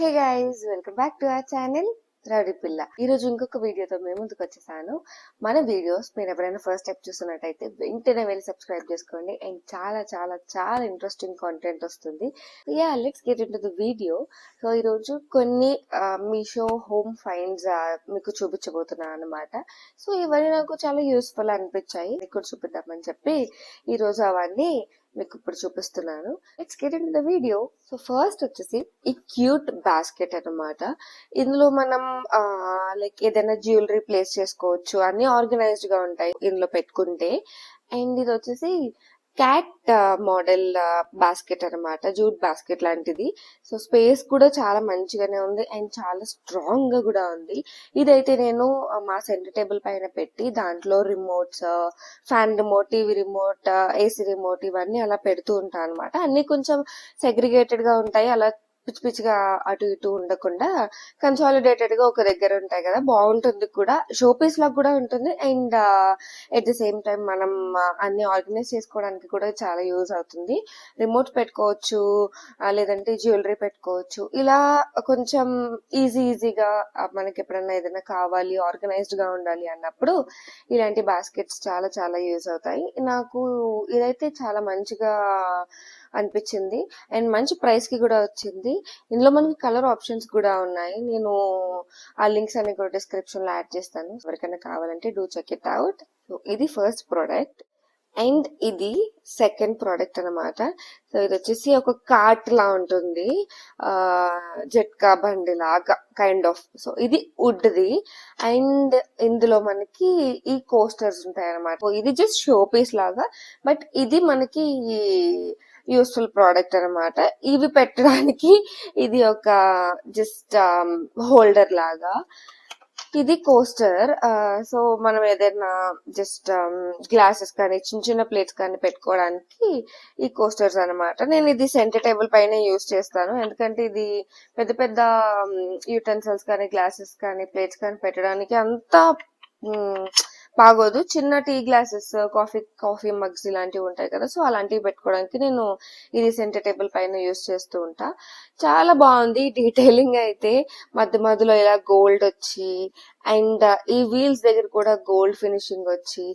Hey guys, welcome back to our channel rowdy పిల్ల. ఈ రోజు ఇంకొక వీడియోతో మేము ముందుకు వచ్చేసాను. మన వీడియోస్ మీరు ఎవరైనా ఫస్ట్ టైం చూస్తున్నట్టయితే వెంటనే వెళ్ళి సబ్స్క్రైబ్ చేసుకోండి. అండ్ చాలా చాలా చాలా ఇంట్రెస్టింగ్ కాంటెంట్ వస్తుంది. Let's get in to the video. So ఈ రోజు కొన్ని మీషో హోమ్ ఫైండ్స్ మీకు చూపించబోతున్నాను అనమాట. సో ఇవన్నీ నాకు చాలా యూస్ఫుల్ అనిపించాయి, మీకు చూపిద్దామని చెప్పి ఈ రోజు అవన్నీ మీకు ఇప్పుడు చూపిస్తున్నాను. Let's get in to the video. So first వచ్చేసి ఈ క్యూట్ బాస్కెట్ అన్నమాట. ఇందులో మనం లైక్ ఏదైనా జ్యువెలరీ ప్లేస్ చేసుకోవచ్చు, అన్ని ఆర్గనైజ్డ్ గా ఉంటాయి ఇందులో పెట్టుకుంటే. అండ్ ఇది వచ్చేసి క్యాట్ మోడల్ బాస్కెట్ అన్నమాట, జూట్ బాస్కెట్ లాంటిది. సో స్పేస్ కూడా చాలా మంచిగానే ఉంది అండ్ చాలా స్ట్రాంగ్ గా కూడా ఉంది. ఇదైతే నేను మా సెంటర్ టేబుల్ పైన పెట్టి దాంట్లో remotes, fan remote, TV remote, AC remote ఇవన్నీ అలా పెడుతూ ఉంటాను అనమాట. అన్ని కొంచెం సెగ్రిగేటెడ్ గా ఉంటాయి, అలా పిచ్చి పిచ్చిగా అటు ఇటు ఉండకుండా కన్సాలిడేటెడ్ గా ఒక దగ్గర ఉంటాయి కదా, బాగుంటుంది కూడా, షో పీస్ లాగా కూడా ఉంటుంది. And at the same time మనం అన్ని ఆర్గనైజ్ చేసుకోవడానికి కూడా చాలా యూజ్ అవుతుంది. రిమోట్ పెట్టుకోవచ్చు, లేదంటే జ్యువెలరీ పెట్టుకోవచ్చు. ఇలా కొంచెం ఈజీగా మనకి ఎప్పుడైనా ఏదైనా కావాలి, ఆర్గనైజ్డ్ గా ఉండాలి అన్నప్పుడు ఇలాంటి బాస్కెట్స్ చాలా చాలా యూజ్ అవుతాయి. నాకు ఇదైతే చాలా మంచిగా అనిపించింది అండ్ మంచి ప్రైస్ కి కూడా వచ్చింది. ఇందులో మనకి కలర్ ఆప్షన్స్ కూడా ఉన్నాయి. నేను ఆ లింక్స్ అన్ని కూడా డిస్క్రిప్షన్ లో యాడ్ చేస్తాను, ఎవరికైనా కావాలంటే do check it out. So ఇది ఫస్ట్ ప్రోడక్ట్ అండ్ ఇది సెకండ్ ప్రోడక్ట్ అనమాట. సో ఇది వచ్చేసి ఒక కార్ట్ లా ఉంటుంది, జట్కా బండి లాగా కైండ్ ఆఫ్. సో ఇది వుడ్ ది అండ్ ఇందులో మనకి ఈ కోస్టర్స్ ఉంటాయి అనమాట. ఇది జస్ట్ షో పీస్ లాగా, బట్ ఇది మనకి యూస్ఫుల్ ప్రోడక్ట్ అనమాట. ఇవి పెట్టడానికి ఇది ఒక జస్ట్ హోల్డర్ లాగా. ఇది కోస్టర్. సో మనం ఏదైనా జస్ట్ గ్లాసెస్ కానీ చిన్న చిన్న ప్లేట్స్ కానీ పెట్టుకోవడానికి ఈ కోస్టర్స్ అనమాట. నేను ఇది సెంటర్ టేబుల్ పైన యూజ్ చేస్తాను, ఎందుకంటే ఇది పెద్ద పెద్ద యూటెన్సిల్స్ కానీ గ్లాసెస్ కానీ ప్లేట్స్ కానీ పెట్టడానికి అంత బాగోదు. చిన్న టీ గ్లాసెస్, కాఫీ మగ్స్ ఇలాంటివి ఉంటాయి కదా, సో అలాంటివి పెట్టుకోవడానికి నేను ఇది సెంటర్ టేబుల్ పైన యూజ్ చేస్తూ ఉంటా. చాలా బాగుంది డీటెయిలింగ్ అయితే. మధ్య మధ్యలో ఇలా గోల్డ్ వచ్చి అండ్ ఈ వీల్స్ దగ్గర కూడా గోల్డ్ ఫినిషింగ్ వచ్చి,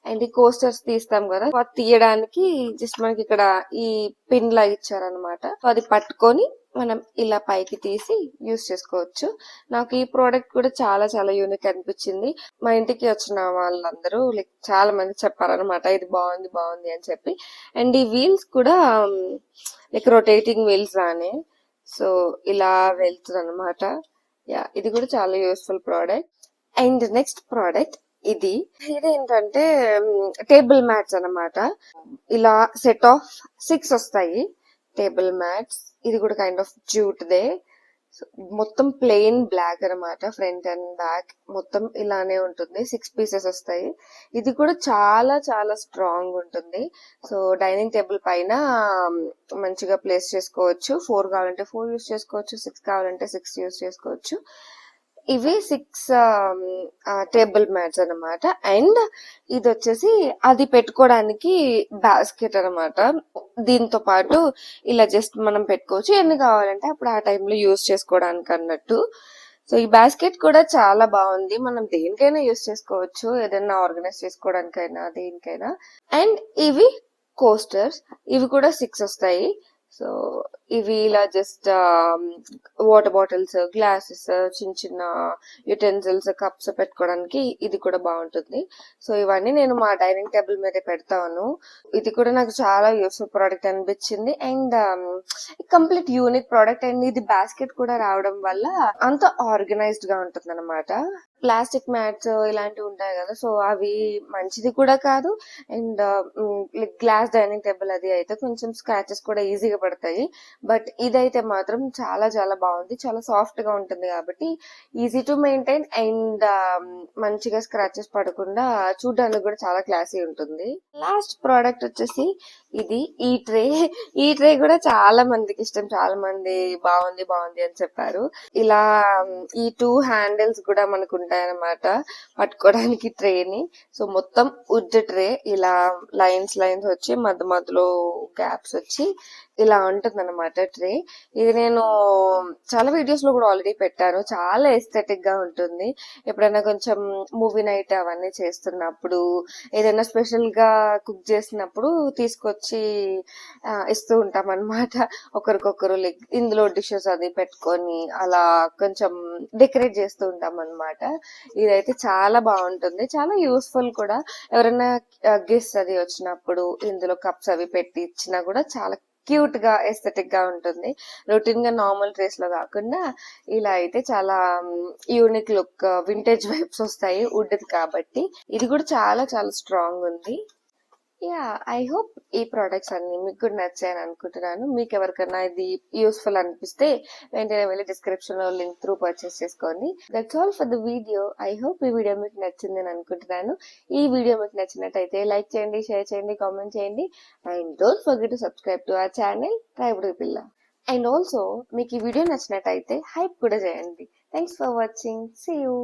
అండ్ ఈ కోస్టర్స్ తీస్తాం కదా, అది తీయడానికి జస్ట్ మనకి ఇక్కడ ఈ పిన్ లా ఇచ్చారనమాట. అది పట్టుకొని మనం ఇలా పైకి తీసి యూస్ చేసుకోవచ్చు. నాకు ఈ ప్రోడక్ట్ కూడా చాలా చాలా యూనిక్ అనిపించింది. మా ఇంటికి వచ్చిన వాళ్ళందరూ లైక్ చాలా మంది చెప్పారనమాట, ఇది బాగుంది బాగుంది అని చెప్పి. అండ్ ఈ వీల్స్ కూడా లైక్ రొటేటింగ్ వీల్స్ లానే, సో ఇలా వెళ్తుంది అనమాట. ఇది కూడా చాలా useful product. And next product ఇదేంటంటే టేబుల్ మ్యాట్స్ అనమాట. ఇలా సెట్ ఆఫ్ 6 వస్తాయి టేబుల్ మ్యాట్స్. ఇది కూడా కైండ్ ఆఫ్ జ్యూట్ దే. మొత్తం ప్లెయిన్ బ్లాక్ అనమాట, ఫ్రంట్ అండ్ బ్యాక్ మొత్తం ఇలానే ఉంటుంది. 6 పీసెస్ వస్తాయి. ఇది కూడా చాలా చాలా స్ట్రాంగ్ ఉంటుంది. సో డైనింగ్ టేబుల్ పైన మంచిగా ప్లేస్ చేసుకోవచ్చు. 4 కావాలంటే 4 యూస్ చేసుకోవచ్చు, 6 కావాలంటే 6 యూస్ చేసుకోవచ్చు. ఇవి 6 టేబుల్ మ్యాట్స్ అనమాట. అండ్ ఇది వచ్చేసి అది పెట్టుకోవడానికి బాస్కెట్ అనమాట. దీంతో పాటు ఇలా జస్ట్ మనం పెట్టుకోవచ్చు, ఎన్ని కావాలంటే అప్పుడు ఆ టైంలో యూజ్ చేసుకోవడానికి అన్నట్టు. సో ఈ బాస్కెట్ కూడా చాలా బాగుంది, మనం దేనికైనా యూజ్ చేసుకోవచ్చు, ఏదైనా ఆర్గనైజ్ చేసుకోవడానికైనా దేనికైనా. అండ్ ఇవి కోస్టర్స్, ఇవి కూడా 6 వస్తాయి. సో ఇవి ఇలా జస్ట్ వాటర్ బాటిల్స్, గ్లాసెస్, చిన్న చిన్న యుటెన్సిల్స్, కప్స్ పెట్టుకోవడానికి ఇది కూడా బాగుంటుంది. సో ఇవన్నీ నేను మా డైనింగ్ టేబుల్ మీద పెడతాను. ఇది కూడా నాకు చాలా యూస్ఫుల్ ప్రోడక్ట్ అనిపించింది and complete unique product. And ఇది బాస్కెట్ కూడా రావడం వల్ల అంత ఆర్గనైజ్డ్ గా ఉంటుంది అనమాట. ప్లాస్టిక్ మ్యాట్స్ ఇలాంటివి ఉంటాయి కదా, సో అవి మంచిది కూడా కాదు. అండ్ గ్లాస్ డైనింగ్ టేబుల్ అది అయితే కొంచెం స్క్రాచెస్ కూడా ఈజీగా పడతాయి. బట్ ఇదైతే మాత్రం చాలా చాలా బాగుంది, చాలా సాఫ్ట్ గా ఉంటుంది కాబట్టి ఈజీ టు మెయింటైన్ అండ్ మంచిగా స్క్రాచెస్ పడకుండా చూడడానికి కూడా చాలా క్లాసీ ఉంటుంది. లాస్ట్ ప్రోడక్ట్ వచ్చేసి ఇది ఈ ట్రే. ఈ ట్రే కూడా చాలా మందికి ఇష్టం, చాలా మంది బాగుంది బాగుంది అని చెప్పారు. ఇలా ఈ 2 హ్యాండిల్స్ కూడా మనకు ఉంటాయన్నమాట పట్టుకోవడానికి ట్రేని. సో మొత్తం వుడ్ ట్రే, ఇలా లైన్స్ వచ్చి మధ్య మధ్యలో గ్యాప్స్ వచ్చి ఇలా ఉంటుందన్నమాట ట్రే. ఇది నేను చాలా వీడియోస్ లో కూడా ఆల్రెడీ పెట్టాను. చాలా ఎస్థెటిక్ గా ఉంటుంది. ఎప్పుడైనా కొంచెం మూవీ నైట్ అవన్నీ చేస్తున్నప్పుడు, ఏదైనా స్పెషల్ గా కుక్ చేసినప్పుడు తీసుకొచ్చి ఇస్తూ ఉంటాం అన్నమాట. ఒకరికొకరు లైక్ ఇందులో డిషెస్ అది పెట్టుకొని అలా కొంచెం డెకరేట్ చేస్తూ ఉంటాం అన్నమాట. ఇదైతే చాలా బాగుంటుంది, చాలా యూస్ఫుల్ కూడా. ఎవరైనా గెస్ట్ అది వచ్చినప్పుడు ఇందులో కప్స్ అవి పెట్టి ఇచ్చినా కూడా చాలా క్యూట్ గా ఎస్థెటిక్ గా ఉంటుంది. రొటీన్ గా నార్మల్ ట్రేస్ లో కాకుండా ఇలా అయితే చాలా యూనిక్ లుక్, వింటేజ్ వైబ్స్ వస్తాయి వుడ్ కాబట్టి. ఇది కూడా చాలా చాలా స్ట్రాంగ్ ఉంది. యా, ఐ హోప్ ఈ ప్రోడక్ట్స్ అన్ని మీకు కూడా నచ్చాయని అనుకుంటున్నాను. మీకు ఎవరికైనా ఇది యూస్ఫుల్ అనిపిస్తే వెంటనే వెళ్ళి డిస్క్రిప్షన్ లో లింక్ త్రూ పర్చేస్ చేసుకోండి. That's all for the video. I hope ఈ వీడియో మీకు నచ్చింది అని అనుకుంటున్నాను. ఈ వీడియో మీకు నచ్చినట్టయితే లైక్ చేయండి, షేర్ చేయండి, కామెంట్ చేయండి. And don't forget to subscribe to our channel రాయబుడి పిల్ల. అండ్ ఆల్సో మీకు ఈ వీడియో నచ్చినట్టయితే హైప్ కూడా చేయండి. Thanks for watching. See you.